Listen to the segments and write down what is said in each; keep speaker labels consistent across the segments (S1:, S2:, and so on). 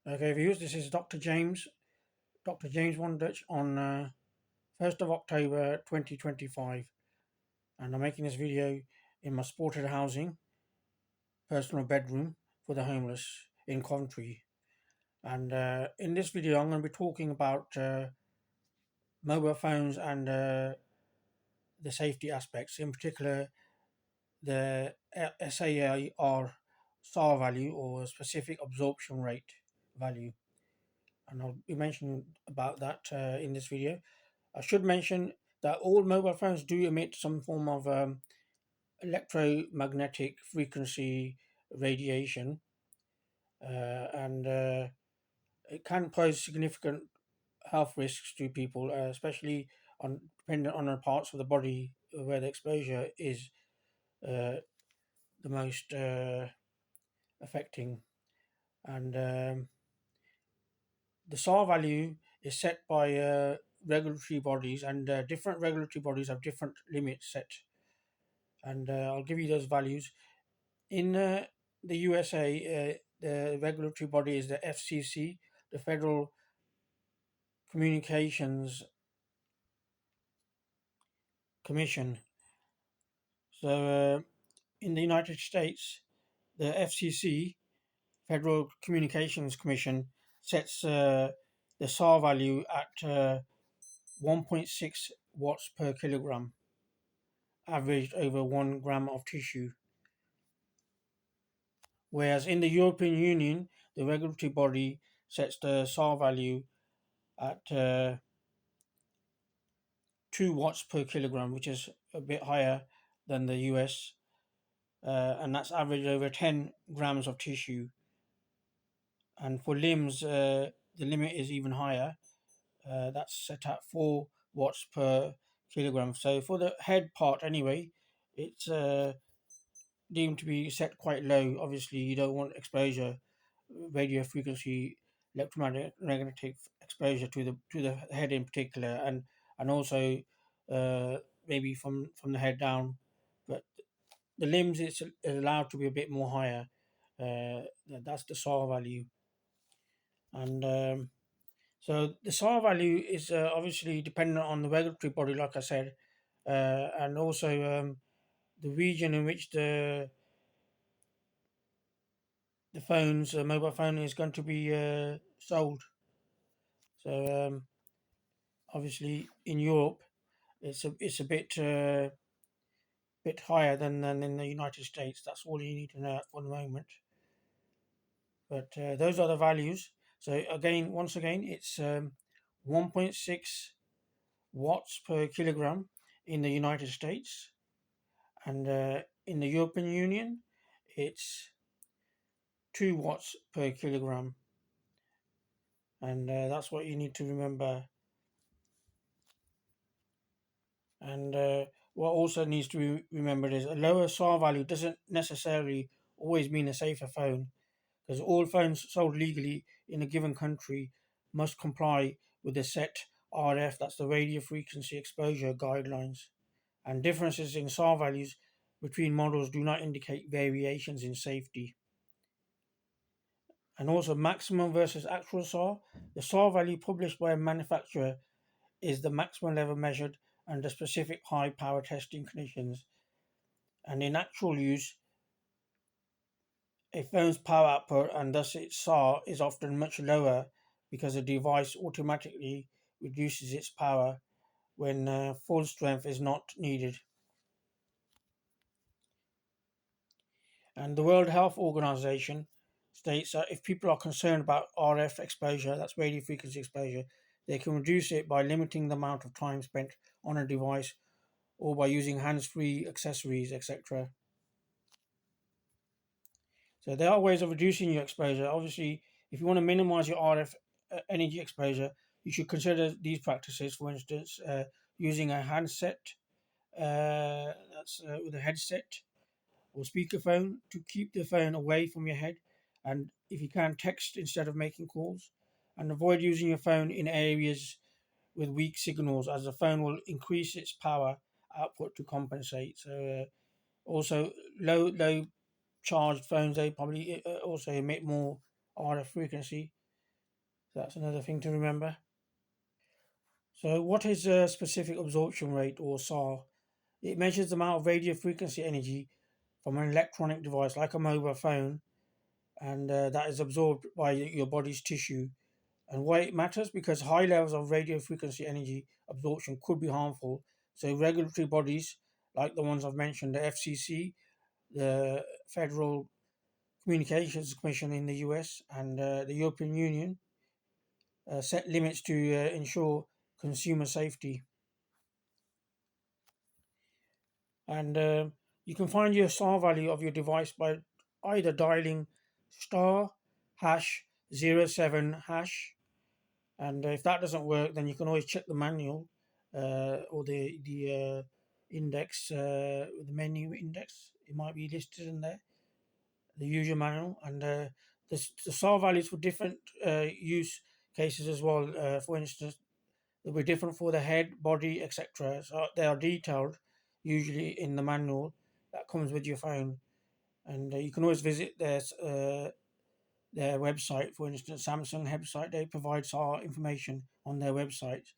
S1: Okay, viewers, this is Dr. James Von Dutch on 1st of October 2025, and I'm making this video in my supported housing personal bedroom for the homeless in Coventry. And in this video, I'm going to be talking about mobile phones and the safety aspects, in particular the SAR value or specific absorption rate value. And I'll be mentioning about that in this video. I should mention that all mobile phones do emit some form of electromagnetic frequency radiation, and it can pose significant health risks to people, especially on depending on the parts of the body where the exposure is uh, the most affecting. And the SAR value is set by regulatory bodies, and different regulatory bodies have different limits set. And I'll give you those values. In the USA, the regulatory body is the FCC, the Federal Communications Commission. So in the United States, the FCC, Federal Communications Commission, sets the SAR value at 1.6 watts per kilogram, averaged over 1 gram of tissue. Whereas in the European Union, the regulatory body sets the SAR value at 2 watts per kilogram, which is a bit higher than the US, and that's averaged over 10 grams of tissue. And for limbs, the limit is even higher. That's set at 4 watts per kilogram. So for the head part, anyway, it's deemed to be set quite low. Obviously, you don't want exposure, radio frequency, electromagnetic exposure to the head in particular, and also maybe from the head down. But the limbs it's allowed to be a bit more higher. That's the SAR value, and so the SAR value is obviously dependent on the regulatory body, like I said, and also the region in which the mobile phone is going to be sold. So obviously in Europe, it's a bit higher than in the United States. That's all you need to know for the moment. But those are the values. So again, once again, it's 1.6 watts per kilogram in the United States, and in the European Union, it's 2 watts per kilogram, and that's what you need to remember. And what also needs to be remembered is a lower SAR value doesn't necessarily always mean a safer phone, because all phones sold legally in a given country must comply with the set RF, that's the radio frequency exposure guidelines, and differences in SAR values between models do not indicate variations in safety. And also maximum versus actual SAR. The SAR value published by a manufacturer is the maximum level measured under specific high power testing conditions. And in actual use, a phone's power output and thus its SAR is often much lower because the device automatically reduces its power when full strength is not needed. And the World Health Organization states that if people are concerned about RF exposure, that's radio frequency exposure, they can reduce it by limiting the amount of time spent on a device or by using hands-free accessories, etc. So there are ways of reducing your exposure. Obviously, if you want to minimize your RF energy exposure, you should consider these practices. For instance, using a handset, that's with a headset or speakerphone to keep the phone away from your head, and if you can, text instead of making calls, and avoid using your phone in areas with weak signals, as the phone will increase its power output to compensate. So also low charged phones, they probably also emit more RF frequency. So that's another thing to remember. So, what is specific absorption rate or SAR? It measures the amount of radio frequency energy from an electronic device like a mobile phone, and that is absorbed by your body's tissue. And why it matters? Because high levels of radio frequency energy absorption could be harmful. So, regulatory bodies like the ones I've mentioned, the FCC, the Federal Communications Commission in the US, and the European Union, set limits to ensure consumer safety. And you can find your SAR value of your device by either dialing star hash 07 hash, and if that doesn't work, then you can always check the manual or the index, the menu index. It might be listed in there, the user manual, and the SAR values for different use cases as well. For instance, they'll be different for the head, body, etc. So they are detailed usually in the manual that comes with your phone, and you can always visit their website. For instance, Samsung website, they provide SAR information on their website.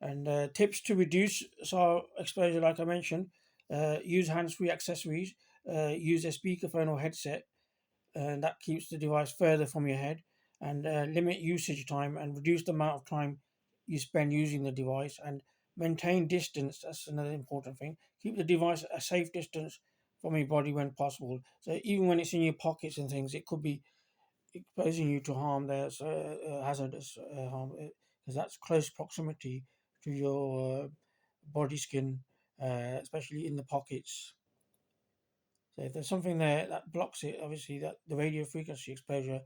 S1: And tips to reduce SAR exposure, like I mentioned, use hands-free accessories, use a speakerphone or headset, and that keeps the device further from your head, and limit usage time and reduce the amount of time you spend using the device, and maintain distance. That's another important thing. Keep the device a safe distance from your body when possible. So even when it's in your pockets and things, it could be exposing you to harm. There's hazardous harm, because that's close proximity to your body skin, especially in the pockets. So if there's something there that blocks it, obviously that the radio frequency exposure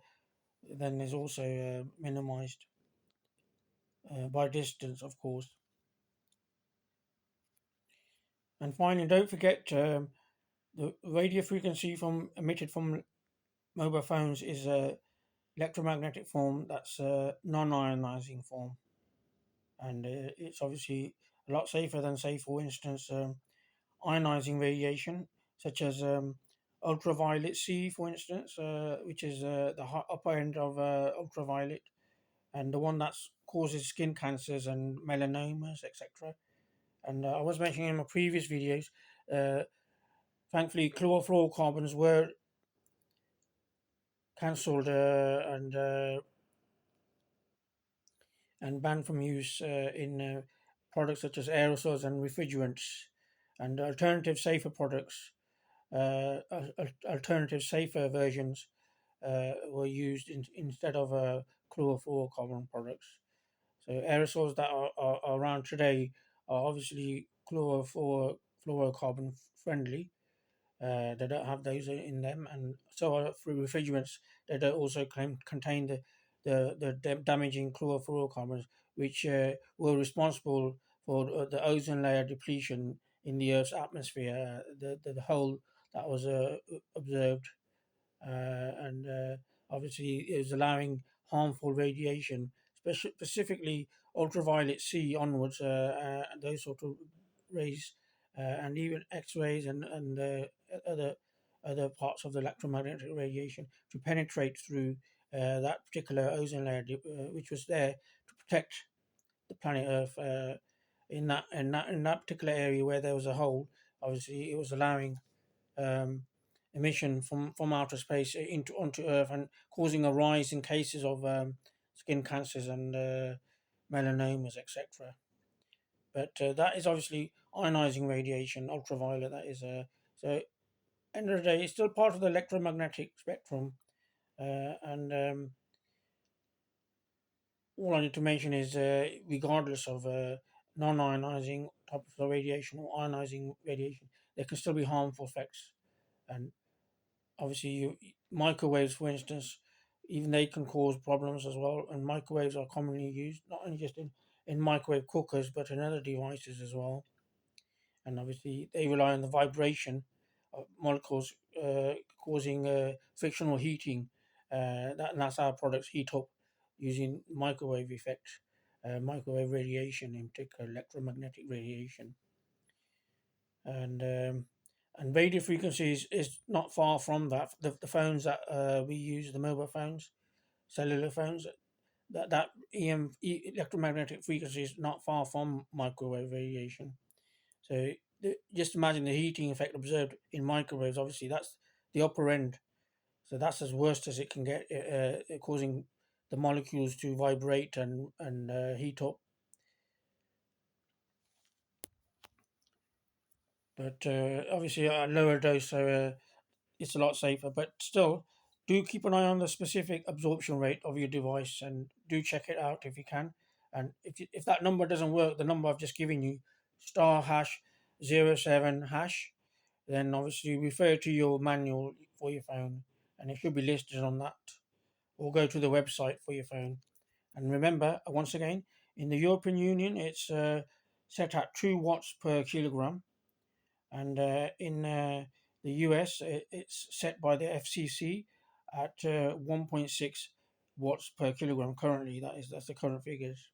S1: then is also minimized by distance, of course. And finally, don't forget the radio frequency from emitted from mobile phones is a electromagnetic form that's a non-ionizing form, and it's obviously a lot safer than, say, for instance, ionizing radiation, such as ultraviolet C, for instance, which is the upper end of ultraviolet, and the one that causes skin cancers and melanomas, etc. And I was mentioning in my previous videos, uh, thankfully, chlorofluorocarbons were cancelled and banned from use in products such as aerosols and refrigerants, and alternative safer products. Alternative safer versions were used instead of chlorofluorocarbon products. So aerosols that are around today are obviously chlorofluorocarbon friendly. They don't have those in them, and so are for refrigerants. They don't also contain the damaging chlorofluorocarbons, which were responsible for the ozone layer depletion in the Earth's atmosphere. The hole that was observed, and obviously it was allowing harmful radiation, specifically ultraviolet C onwards, those sort of rays, and even X-rays and other other parts of the electromagnetic radiation to penetrate through that particular ozone layer, which was there to protect the planet Earth. In that particular area where there was a hole, obviously it was allowing um, emission from outer space into onto Earth, and causing a rise in cases of skin cancers and melanomas, etc. But that is obviously ionizing radiation, ultraviolet. That is so. End of the day, it's still part of the electromagnetic spectrum, and all I need to mention is, regardless of non-ionizing type of radiation or ionizing radiation, there can still be harmful effects. And obviously microwaves, for instance, even they can cause problems as well, and microwaves are commonly used not only just in microwave cookers but in other devices as well. And obviously they rely on the vibration of molecules, causing frictional heating, and that's how products heat up using microwave effect, microwave radiation, in particular electromagnetic radiation. And radio frequencies is not far from that. The phones that we use, the mobile phones, cellular phones, that electromagnetic frequency is not far from microwave radiation. So just imagine the heating effect observed in microwaves. Obviously, that's the upper end. So that's as worst as it can get, causing the molecules to vibrate and heat up. But obviously, at a lower dose, so it's a lot safer. But still, do keep an eye on the specific absorption rate of your device and do check it out if you can. And if that number doesn't work, the number I've just given you, star hash 07 hash, then obviously refer to your manual for your phone and it should be listed on that, or go to the website for your phone. And remember, once again, in the European Union, it's set at 2 watts per kilogram, and in the US, it's set by the FCC at 1.6 watts per kilogram. Currently, that's the current figures,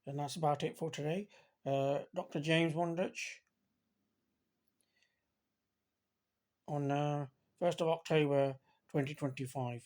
S1: and that's about it for today. Dr. James Wondich on 1st of October 2025.